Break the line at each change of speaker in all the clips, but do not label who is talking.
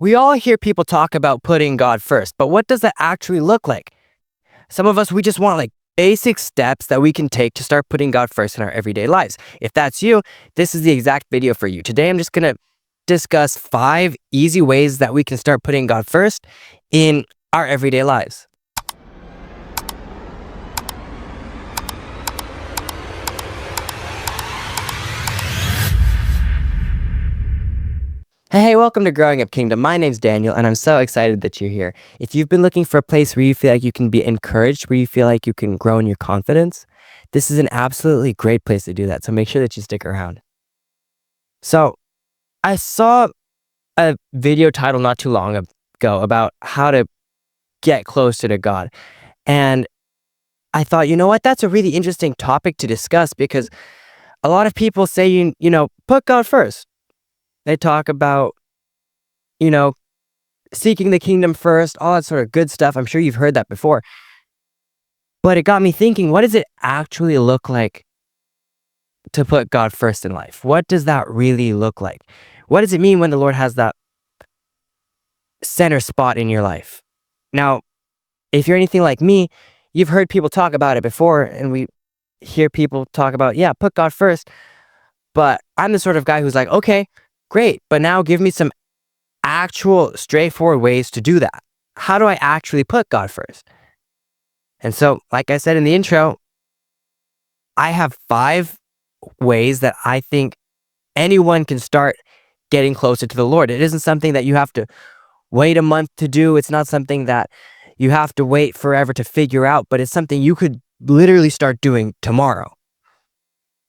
We all hear people talk about putting God first, but what does that actually look like? Some of us, we just want like basic steps that we can take to start putting God first in our everyday lives. If that's you, this is the exact video for you. Today, I'm just going to discuss 5 easy ways that we can start putting God first in our everyday lives. Hey, welcome to Growing Up Kingdom. My name's Daniel, and I'm so excited that you're here. If you've been looking for a place where you feel like you can be encouraged, where you feel like you can grow in your confidence, this is an absolutely great place to do that. So make sure that you stick around. So I saw a video title not too long ago about how to get closer to God. And I thought, you know what? That's a really interesting topic to discuss because a lot of people say, put God first. They talk about, seeking the kingdom first, all that sort of good stuff. I'm sure you've heard that before. But it got me thinking, what does it actually look like to put God first in life? What does that really look like? What does it mean when the Lord has that center spot in your life? Now, if you're anything like me, you've heard people talk about it before, and we hear people talk about, yeah, put God first. But I'm the sort of guy who's like, okay, great, but now give me some actual straightforward ways to do that. How do I actually put God first? And so, like I said in the intro, I have 5 ways that I think anyone can start getting closer to the Lord. It isn't something that you have to wait a month to do. It's not something that you have to wait forever to figure out, but it's something you could literally start doing tomorrow.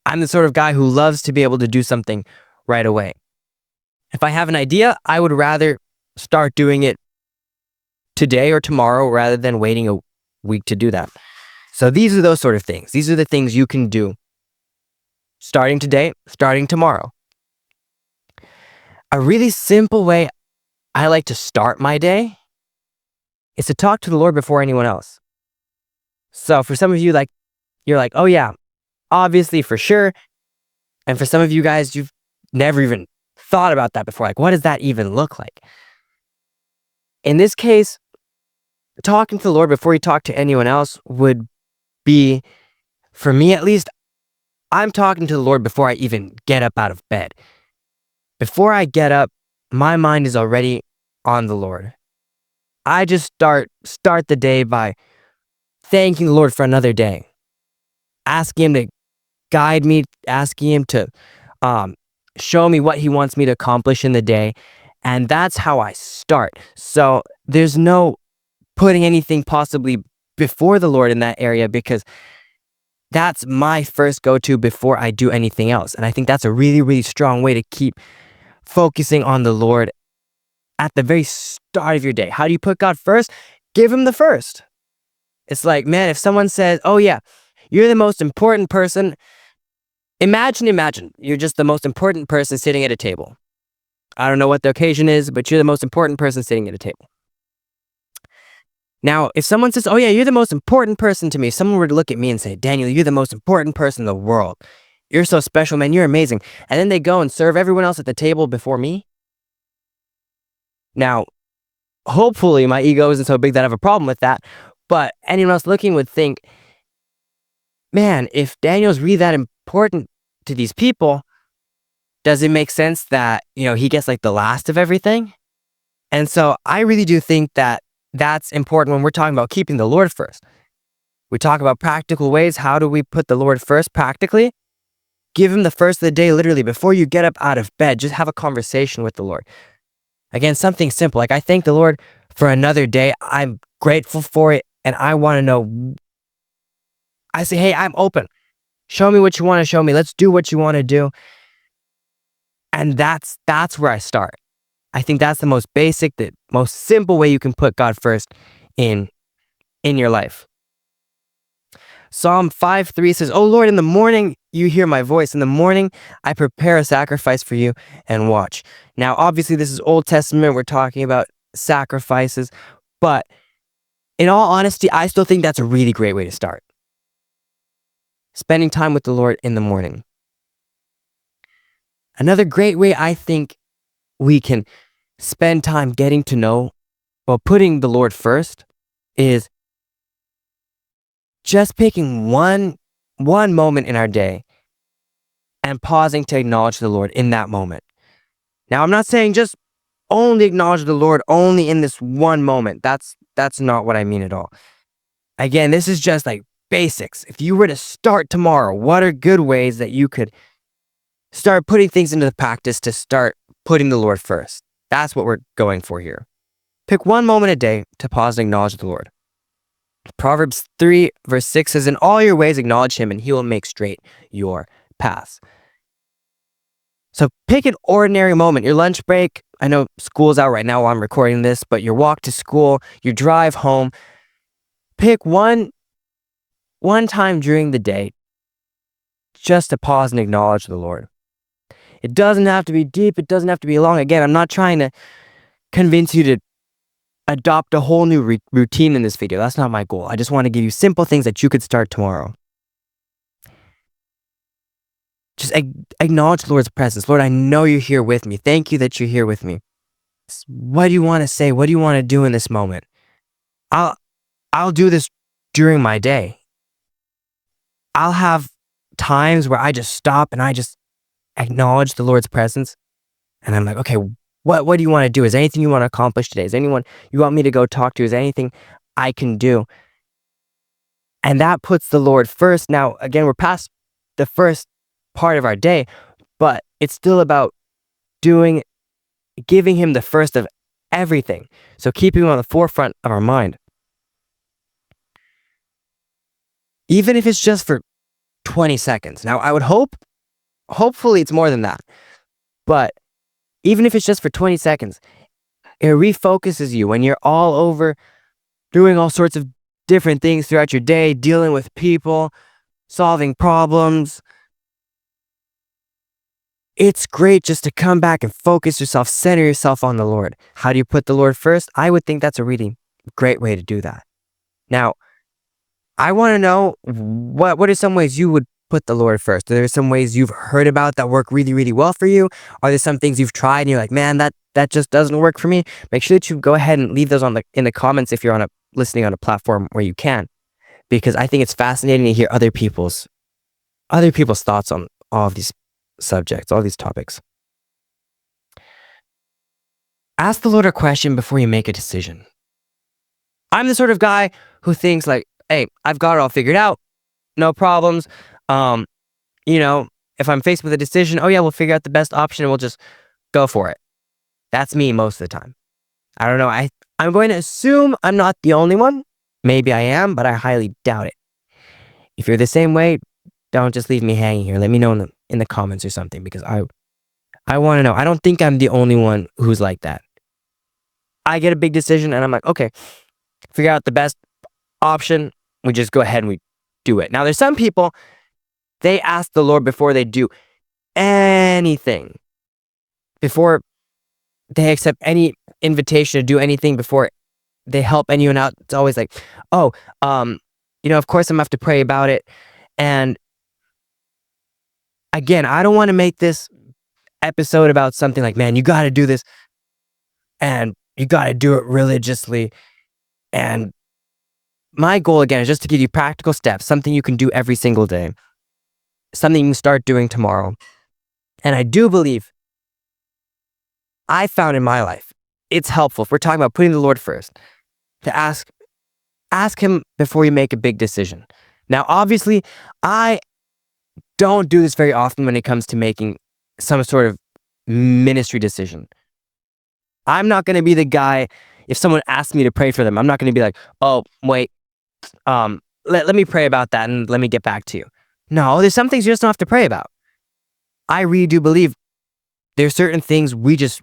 I'm the sort of guy who loves to be able to do something right away. If I have an idea, I would rather start doing it today or tomorrow rather than waiting a week to do that. So these are those sort of things. These are the things you can do starting today, starting tomorrow. A really simple way I like to start my day is to talk to the Lord before anyone else. So for some of you, you're like, oh yeah, obviously for sure. And for some of you guys, you've never even thought about that before. Like, what does that even look like? In this case, talking to the Lord before you talk to anyone else would be, for me at least, I'm talking to the Lord before I even get up out of bed. Before I get up, my mind is already on the Lord. I just start the day by thanking the Lord for another day, asking Him to guide me, asking Him to show me what He wants me to accomplish in the day. And that's how I start. So there's no putting anything possibly before the Lord in that area because that's my first go-to before I do anything else. And I think that's a really, really strong way to keep focusing on the Lord at the very start of your day. How do you put God first? Give Him the first. It's like, man, if someone says, oh yeah, you're the most important person, imagine, you're just the most important person sitting at a table. I don't know what the occasion is, but you're the most important person sitting at a table. Now, if someone says, oh yeah, you're the most important person to me, if someone were to look at me and say, Daniel, you're the most important person in the world. You're so special, man. You're amazing. And then they go and serve everyone else at the table before me. Now, hopefully my ego isn't so big that I have a problem with that. But anyone else looking would think, man, if Daniel's really that important to these people, does it make sense that, he gets like the last of everything? And so I really do think that that's important when we're talking about keeping the Lord first. We talk about practical ways. How do we put the Lord first practically? Give Him the first of the day, literally, before you get up out of bed. Just have a conversation with the Lord. Again, something simple. Like, I thank the Lord for another day. I'm grateful for it, and I want to know. I say, hey, I'm open. Show me what you want to show me. Let's do what you want to do. And that's where I start. I think that's the most basic, the most simple way you can put God first in your life. Psalm 5:3 says, oh Lord, in the morning you hear my voice. In the morning I prepare a sacrifice for you and watch. Now, obviously this is Old Testament. We're talking about sacrifices. But in all honesty, I still think that's a really great way to start. Spending time with the Lord in the morning. Another great way I think we can spend time getting to know, putting the Lord first is just picking one moment in our day and pausing to acknowledge the Lord in that moment. Now, I'm not saying just only acknowledge the Lord only in this one moment. That's not what I mean at all. Again, this is just like basics. If you were to start tomorrow, what are good ways that you could start putting things into the practice to start putting the Lord first? That's what we're going for here. Pick one moment a day to pause and acknowledge the Lord. Proverbs 3 verse 6 says, "In all your ways acknowledge him, and he will make straight your paths." So pick an ordinary moment, your lunch break. I know school's out right now while I'm recording this, but your walk to school, your drive home. Pick one time during the day just to pause and acknowledge the Lord. It doesn't have to be deep. It doesn't have to be long. Again, I'm not trying to convince you to adopt a whole new routine in this video. That's not my goal. I just want to give you simple things that you could start tomorrow. Just acknowledge the Lord's presence. Lord, I know you're here with me. Thank you that you're here with me. What do you want to say? What do you want to do in this moment? I'll do this during my day. I'll have times where I just stop and I just acknowledge the Lord's presence. And I'm like, okay, what do you want to do? Is there anything you want to accomplish today? Is there anyone you want me to go talk to? Is there anything I can do? And that puts the Lord first. Now, again, we're past the first part of our day, but it's still about giving him the first of everything. So keeping him on the forefront of our mind. Even if it's just for 20 seconds. Now, I would hopefully it's more than that. But even if it's just for 20 seconds, it refocuses you when you're all over doing all sorts of different things throughout your day, dealing with people, solving problems. It's great just to come back and focus yourself, center yourself on the Lord. How do you put the Lord first? I would think that's a really great way to do that. Now, I want to know what are some ways you would put the Lord first? Are there some ways you've heard about that work really, really well for you? Are there some things you've tried and you're like, man, that just doesn't work for me? Make sure that you go ahead and leave those in the comments if you're listening on a platform where you can, because I think it's fascinating to hear other people's thoughts on all of these subjects, all these topics. Ask the Lord a question before you make a decision. I'm the sort of guy who thinks like, hey, I've got it all figured out. No problems. If I'm faced with a decision, oh yeah, we'll figure out the best option and we'll just go for it. That's me most of the time. I don't know. I'm going to assume I'm not the only one. Maybe I am, but I highly doubt it. If you're the same way, don't just leave me hanging here. Let me know in the comments or something, because I want to know. I don't think I'm the only one who's like that. I get a big decision and I'm like, okay, figure out the best option. We just go ahead and we do it. Now, there's some people, they ask the Lord before they do anything, before they accept any invitation to do anything, before they help anyone out. It's always like, oh, of course I'm gonna have to pray about it. And again, I don't want to make this episode about something like, man, you got to do this and you got to do it religiously. And my goal, again, is just to give you practical steps, something you can do every single day, something you can start doing tomorrow. And I do believe I found in my life, it's helpful, if we're talking about putting the Lord first, to ask him before you make a big decision. Now, obviously, I don't do this very often when it comes to making some sort of ministry decision. I'm not going to be the guy, if someone asks me to pray for them, I'm not going to be like, oh, wait, let me pray about that and let me get back to you. No, there's some things you just don't have to pray about. I really do believe there's certain things we just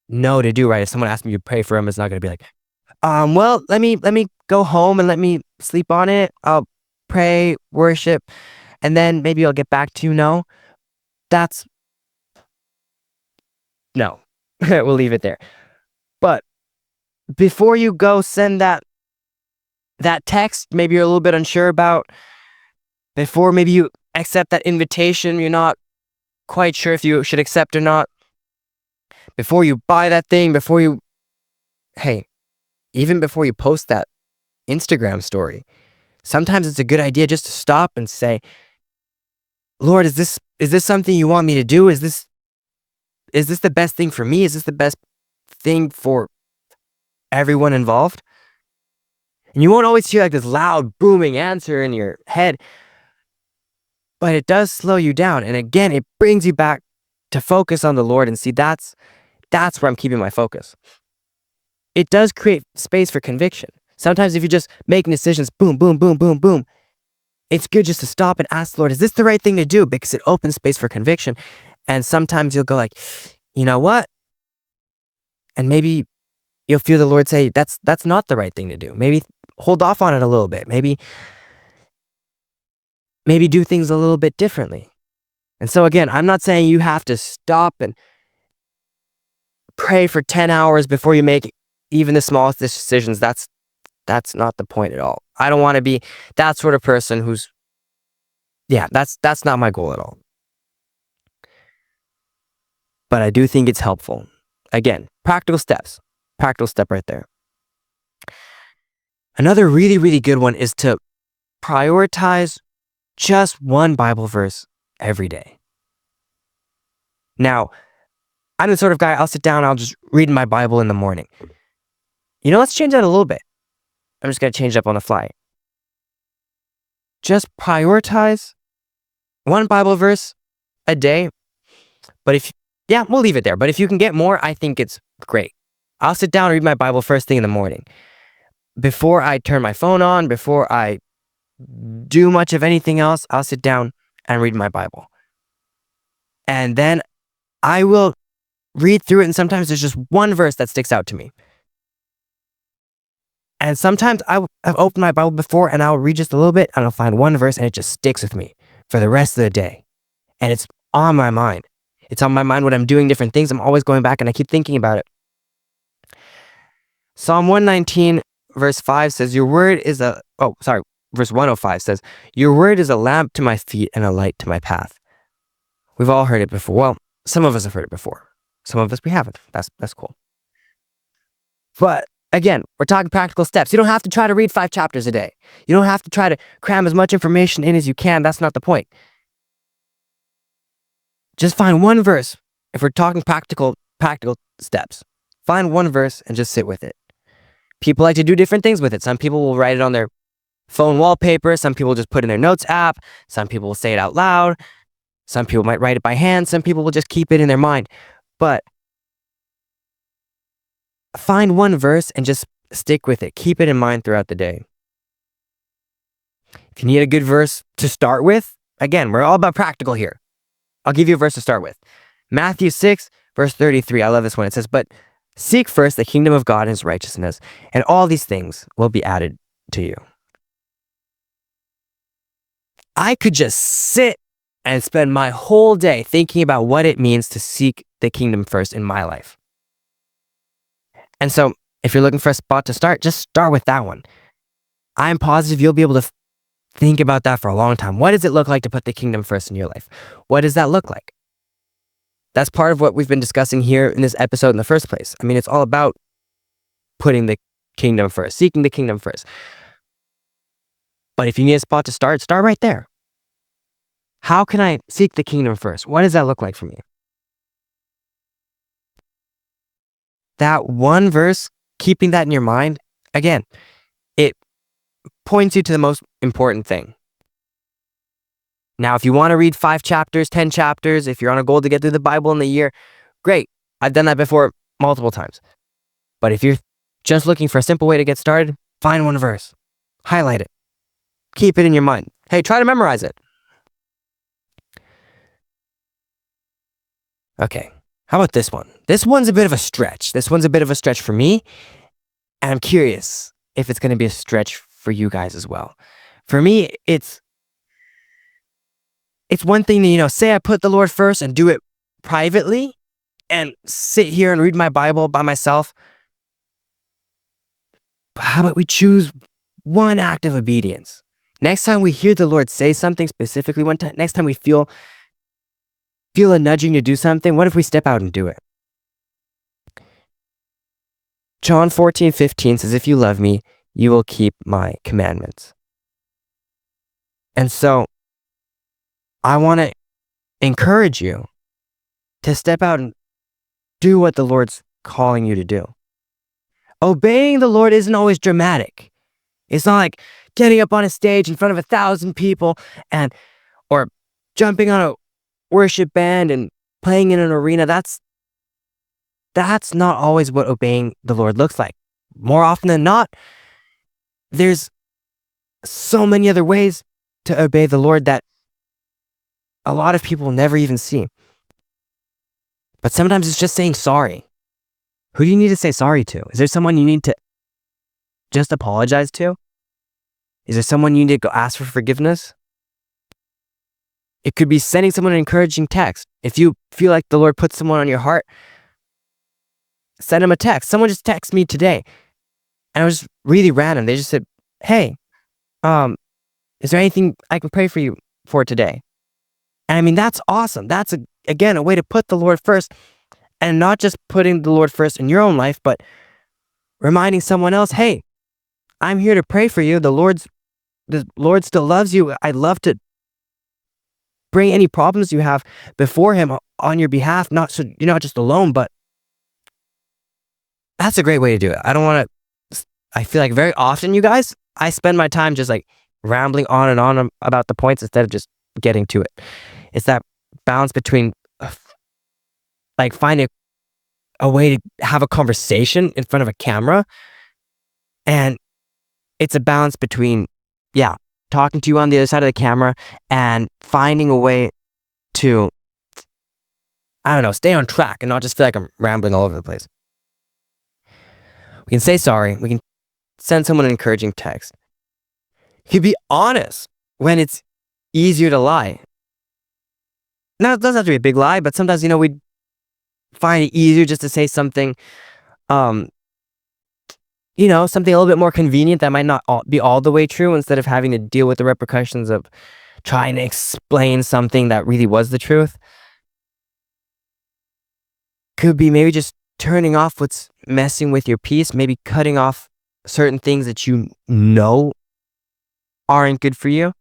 know to do, right? If someone asks me to pray for them, it's not going to be like, well, let me go home and let me sleep on it. I'll pray, worship, and then maybe I'll get back to you. No, no, we'll leave it there. But before you go send that text, maybe you're a little bit unsure about, before maybe you accept that invitation, you're not quite sure if you should accept or not, before you buy that thing, even before you post that Instagram story, sometimes it's a good idea just to stop and say, Lord, is this something you want me to do? Is this the best thing for me? Is this the best thing for everyone involved? And you won't always hear like this loud, booming answer in your head, but it does slow you down. And again, it brings you back to focus on the Lord and see that's where I'm keeping my focus. It does create space for conviction. Sometimes if you're just making decisions, boom, boom, boom, boom, boom, it's good just to stop and ask the Lord, is this the right thing to do? Because it opens space for conviction. And sometimes you'll go like, you know what? And maybe you'll feel the Lord say, that's not the right thing to do. Maybe hold off on it a little bit. Maybe do things a little bit differently. And so again, I'm not saying you have to stop and pray for 10 hours before you make even the smallest decisions. That's not the point at all. I don't want to be that sort of person who's, that's not my goal at all. But I do think it's helpful. Again, practical steps. Practical step right there. Another really, really good one is to prioritize just one Bible verse every day. Now, I'm the sort of guy, I'll sit down, I'll just read my Bible in the morning. Let's change that a little bit. I'm just going to change it up on the fly. Just prioritize one Bible verse a day. But we'll leave it there. But if you can get more, I think it's great. I'll sit down and read my Bible first thing in the morning. Before I turn my phone on, before I do much of anything else, I'll sit down and read my Bible. And then I will read through it, and sometimes there's just one verse that sticks out to me. And sometimes I've opened my Bible before and I'll read just a little bit and I'll find one verse and it just sticks with me for the rest of the day. And it's on my mind. It's on my mind when I'm doing different things. I'm always going back and I keep thinking about it. Psalm 119 verse 5 says, verse 105 says, your word is a lamp to my feet and a light to my path. We've all heard it before. Well, some of us have heard it before. Some of us we haven't. That's cool. But again, we're talking practical steps. You don't have to try to read 5 chapters a day. You don't have to try to cram as much information in as you can. That's not the point. Just find one verse. If we're talking practical steps, find one verse and just sit with it. People like to do different things with it. Some people will write it on their phone wallpaper. Some people just put it in their notes app. Some people will say it out loud. Some people might write it by hand. Some people will just keep it in their mind. But find one verse and just stick with it. Keep it in mind throughout the day. If you need a good verse to start with, again, we're all about practical here. I'll give you a verse to start with. Matthew 6, verse 33. I love this one. It says, but seek first the kingdom of God and his righteousness, and all these things will be added to you. I could just sit and spend my whole day thinking about what it means to seek the kingdom first in my life. And so if you're looking for a spot to start, just start with that one. I'm positive you'll be able to think about that for a long time. What does it look like to put the kingdom first in your life? What does that look like? That's part of what we've been discussing here in this episode in the first place. I mean, it's all about putting the kingdom first, seeking the kingdom first. But if you need a spot to start right there. How can I seek the kingdom first? What does that look like for me? That one verse, keeping that in your mind, again, it points you to the most important thing. Now, if you want to read 5 chapters, 10 chapters, if you're on a goal to get through the Bible in a year, great. I've done that before multiple times. But if you're just looking for a simple way to get started, find one verse, highlight it, keep it in your mind. Hey, try to memorize it. Okay, how about this one? This one's a bit of a stretch. This one's a bit of a stretch for me, and I'm curious if it's going to be a stretch for you guys as well. For me, it's one thing to, say I put the Lord first and do it privately and sit here and read my Bible by myself. But how about we choose one act of obedience? Next time we hear the Lord say something specifically, next time we feel a nudging to do something, what if we step out and do it? John 14:15 says, if you love me, you will keep my commandments. And so I want to encourage you to step out and do what the Lord's calling you to do. Obeying the Lord isn't always dramatic. It's not like getting up on a stage in front of 1,000 people or jumping on a worship band and playing in an arena. That's not always what obeying the Lord looks like. More often than not, there's so many other ways to obey the Lord that a lot of people never even see. But sometimes it's just saying sorry. Who do you need to say sorry to? Is there someone you need to just apologize to? Is there someone you need to go ask for forgiveness? It could be sending someone an encouraging text. If you feel like the Lord put someone on your heart, send them a text. Someone just texted me today, and it was really random. They just said, hey, is there anything I can pray for you for today? And I mean, that's awesome. That's, again, a way to put the Lord first, and not just putting the Lord first in your own life, but reminding someone else, hey, I'm here to pray for you. The Lord still loves you. I'd love to bring any problems you have before him on your behalf, not so you're not just alone, but that's a great way to do it. I feel like very often, you guys, I spend my time just like rambling on and on about the points instead of just getting to it. It's that balance between like finding a way to have a conversation in front of a camera, and it's a balance between, talking to you on the other side of the camera and finding a way to, I don't know, stay on track and not just feel like I'm rambling all over the place. We can say sorry. We can send someone an encouraging text. You can be honest when it's easier to lie. Now, it doesn't have to be a big lie, but sometimes, we find it easier just to say something, something a little bit more convenient that might not be all the way true, instead of having to deal with the repercussions of trying to explain something that really was the truth. Could be maybe just turning off what's messing with your peace, maybe cutting off certain things that you know aren't good for you.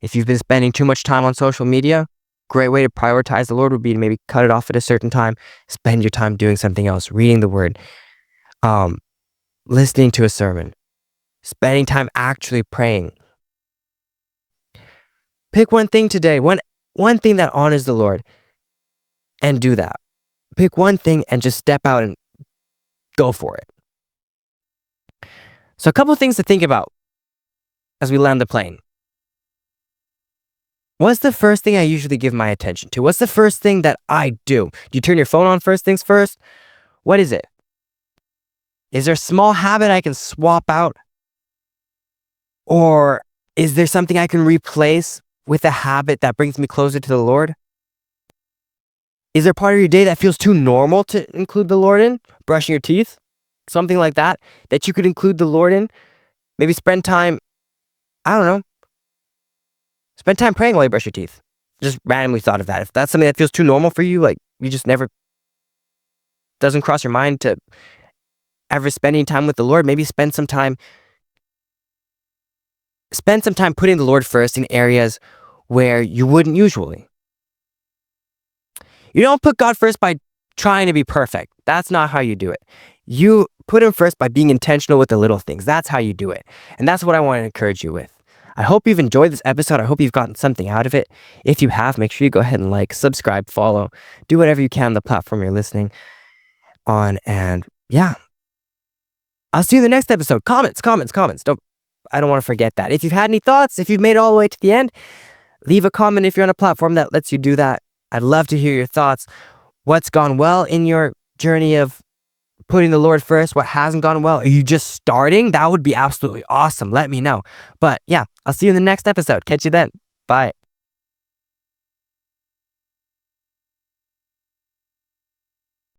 If you've been spending too much time on social media, great way to prioritize the Lord would be to maybe cut it off at a certain time, spend your time doing something else, reading the Word, listening to a sermon, spending time actually praying. Pick one thing today, one thing that honors the Lord, and do that. Pick one thing and just step out and go for it. So a couple of things to think about as we land the plane. What's the first thing I usually give my attention to? What's the first thing that I do? Do you turn your phone on first things first? What is it? Is there a small habit I can swap out? Or is there something I can replace with a habit that brings me closer to the Lord? Is there part of your day that feels too normal to include the Lord in? Brushing your teeth? Something like that you could include the Lord in? Maybe spend time, spend time praying while you brush your teeth. Just randomly thought of that. If that's something that feels too normal for you, like you just never, doesn't cross your mind to ever spending time with the Lord, maybe spend some time putting the Lord first in areas where you wouldn't usually. You don't put God first by trying to be perfect. That's not how you do it. You put him first by being intentional with the little things. That's how you do it. And that's what I want to encourage you with. I hope you've enjoyed this episode. I hope you've gotten something out of it. If you have, make sure you go ahead and like, subscribe, follow, do whatever you can on the platform you're listening on. And I'll see you in the next episode. Comments. I don't want to forget that. If you've had any thoughts, if you've made it all the way to the end, leave a comment if you're on a platform that lets you do that. I'd love to hear your thoughts. What's gone well in your journey of putting the Lord first? What hasn't gone well? Are you just starting? That would be absolutely awesome. Let me know. But I'll see you in the next episode. Catch you then. Bye.